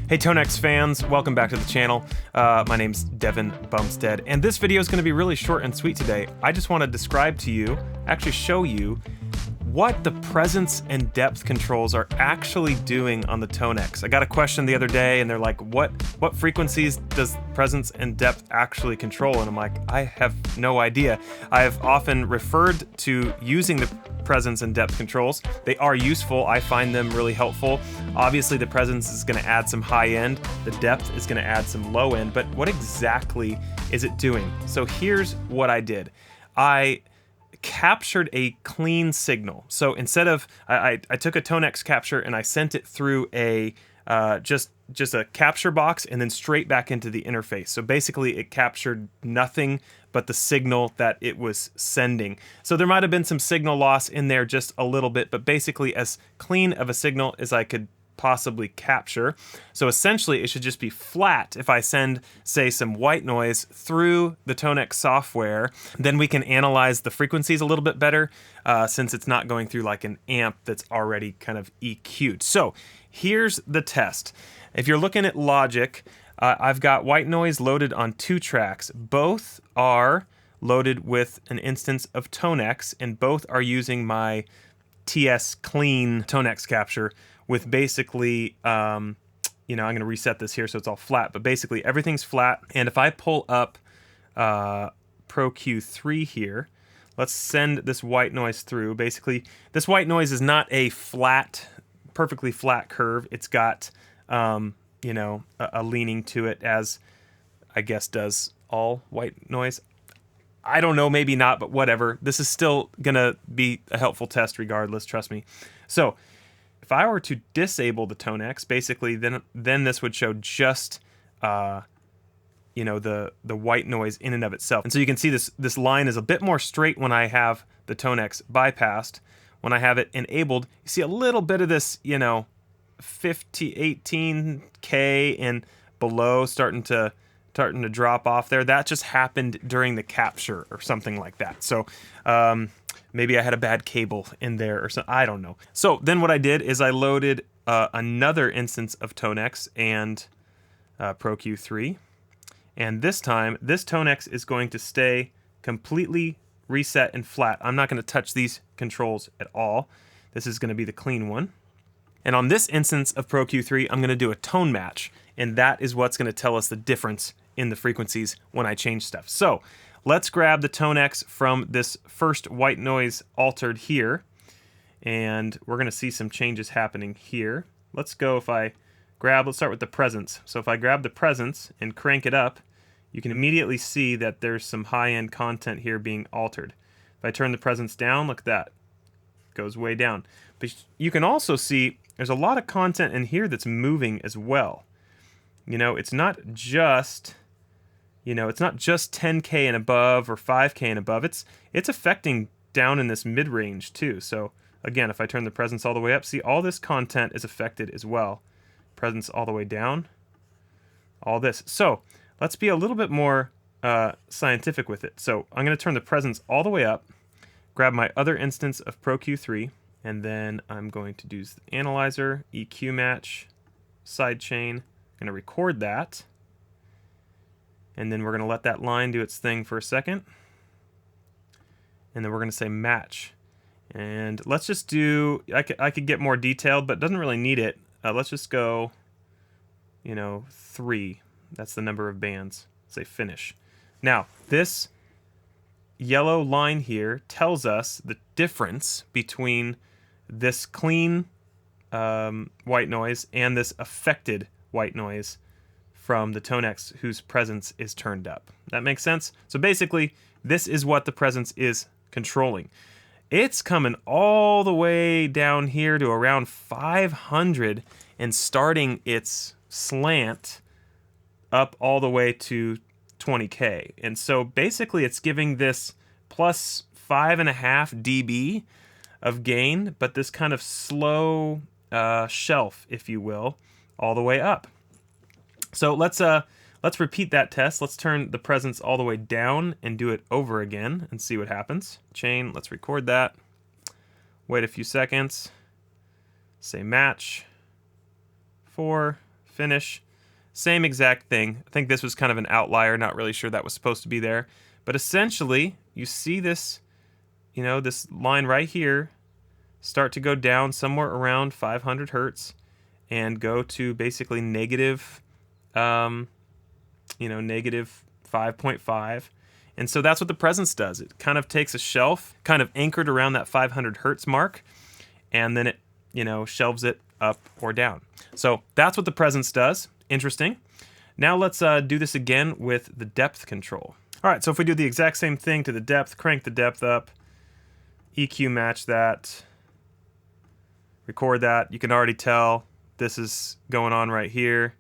Hey ToneX fans, welcome back to the channel. My name's Devin Bumstead, and this video is going to be really short and sweet today. I just want to describe to you, actually show you, what the presence and depth controls are actually doing on the ToneX. I got a question the other day and they're like, what frequencies does presence and depth actually control? And I'm like, I have no idea. I have often referred to using the presence and depth controls. They are useful. I find them really helpful. Obviously the presence is going to add some high end, the depth is going to add some low end, but what exactly is it doing? So here's what I did. I captured a clean signal. So instead of, I took a ToneX capture and I sent it through a just a capture box and then straight back into the interface. So basically it captured nothing but the signal that it was sending. So there might have been some signal loss in there just a little bit, but basically as clean of a signal as I could possibly capture. So essentially it should just be flat. If I send, say, some white noise through the ToneX software, then we can analyze the frequencies a little bit better since it's not going through like an amp that's already kind of EQ'd. So here's the test. If you're looking at Logic, I've got white noise loaded on 2 tracks. Both are loaded with an instance of ToneX, and both are using my TS Clean ToneX capture with basically, I'm going to reset this here so it's all flat, but basically everything's flat. And if I pull up Pro Q3 here, let's send this white noise through. Basically, this white noise is not a flat, perfectly flat curve. It's got, a leaning to it, as I guess does all white noise. I don't know, maybe not, but whatever. This is still gonna be a helpful test regardless, trust me. So if I were to disable the ToneX, basically then this would show just the white noise in and of itself. And so you can see this line is a bit more straight when I have the ToneX bypassed. When I have it enabled, you see a little bit of this, 18K and below starting to drop off there. That just happened during the capture or something like that. So maybe I had a bad cable in there or something. I don't know. So then what I did is I loaded another instance of ToneX and Pro Q3. And this time, this ToneX is going to stay completely reset and flat. I'm not going to touch these controls at all. This is going to be the clean one. And on this instance of Pro Q3, I'm going to do a tone match. And that is what's going to tell us the difference in the frequencies when I change stuff. So let's grab the ToneX from this first white noise altered here. And we're going to see some changes happening here. Let's start with the presence. So if I grab the presence and crank it up, you can immediately see that there's some high-end content here being altered. If I turn the presence down, look at that. It goes way down. But you can also see there's a lot of content in here that's moving as well. It's not just 10K and above or 5K and above. It's affecting down in this mid-range too. So again, if I turn the presence all the way up, see all this content is affected as well. Presence all the way down, all this. So let's be a little bit more scientific with it. So I'm going to turn the presence all the way up, grab my other instance of Pro Q3, and then I'm going to do the analyzer, EQ match, sidechain. I'm going to record that. And then we're going to let that line do its thing for a second. And then we're going to say match. And let's just do, I could get more detailed, but doesn't really need it. Let's just go, 3. That's the number of bands. Say finish. Now, this yellow line here tells us the difference between this clean white noise and this affected white noise from the ToneX whose presence is turned up. That makes sense? So basically, this is what the presence is controlling. It's coming all the way down here to around 500 and starting its slant up all the way to 20K. And so basically it's giving this plus 5.5 dB of gain, but this kind of slow shelf, if you will, all the way up. So let's repeat that test. Let's turn the presence all the way down and do it over again and see what happens. Chain, let's record that. Wait a few seconds. Say match. 4, finish. Same exact thing. I think this was kind of an outlier, not really sure that was supposed to be there. But essentially, you see this, you know, this line right here start to go down somewhere around 500 hertz and go to basically negative, you know, negative 5.5. And so that's what the presence does. It kind of takes a shelf, kind of anchored around that 500 hertz mark, and then it, you know, shelves it up or down. So that's what the presence does. Interesting. Now let's do this again with the depth control. All right, so if we do the exact same thing to the depth, crank the depth up, EQ match that, record that, you can already tell this is going on right here.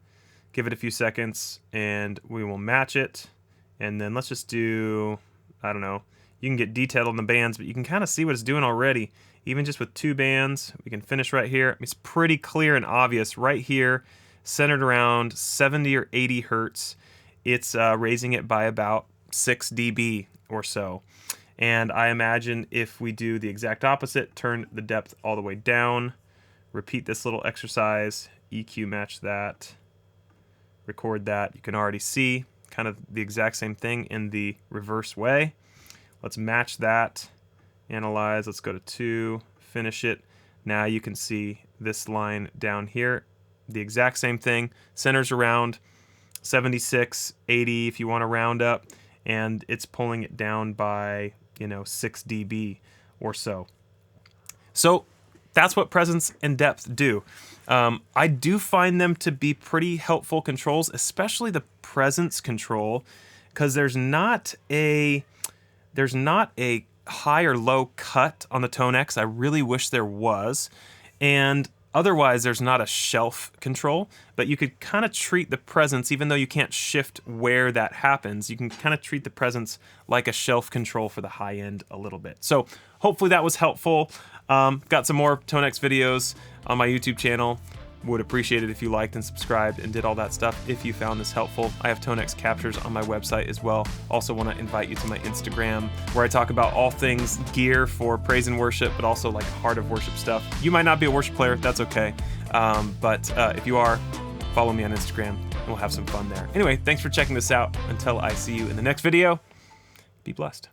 Give it a few seconds and we will match it. And then let's just do, I don't know, you can get detailed on the bands, but you can kind of see what it's doing already. Even just with 2 bands, we can finish right here. It's pretty clear and obvious right here, centered around 70 or 80 hertz. It's raising it by about 6 dB or so. And I imagine if we do the exact opposite, turn the depth all the way down, repeat this little exercise, EQ match that, record that, you can already see kind of the exact same thing in the reverse way. Let's match that, analyze, let's go to 2, finish it. Now you can see this line down here, the exact same thing, centers around 76, 80 if you want to round up, and it's pulling it down by, you know, 6 dB or so. So that's what presence and depth do. I do find them to be pretty helpful controls, especially the presence control, because there's not a high or low cut on the ToneX. I really wish there was. And otherwise, there's not a shelf control, but you could kind of treat the presence, even though you can't shift where that happens, you can kind of treat the presence like a shelf control for the high end a little bit. So hopefully that was helpful. Got some more ToneX videos on my YouTube channel. Would appreciate it if you liked and subscribed and did all that stuff if you found this helpful. I have ToneX captures on my website as well. Also want to invite you to my Instagram where I talk about all things gear for praise and worship, but also like heart of worship stuff. You might not be a worship player, that's okay. But if you are, follow me on Instagram and we'll have some fun there. Anyway, thanks for checking this out. Until I see you in the next video, be blessed.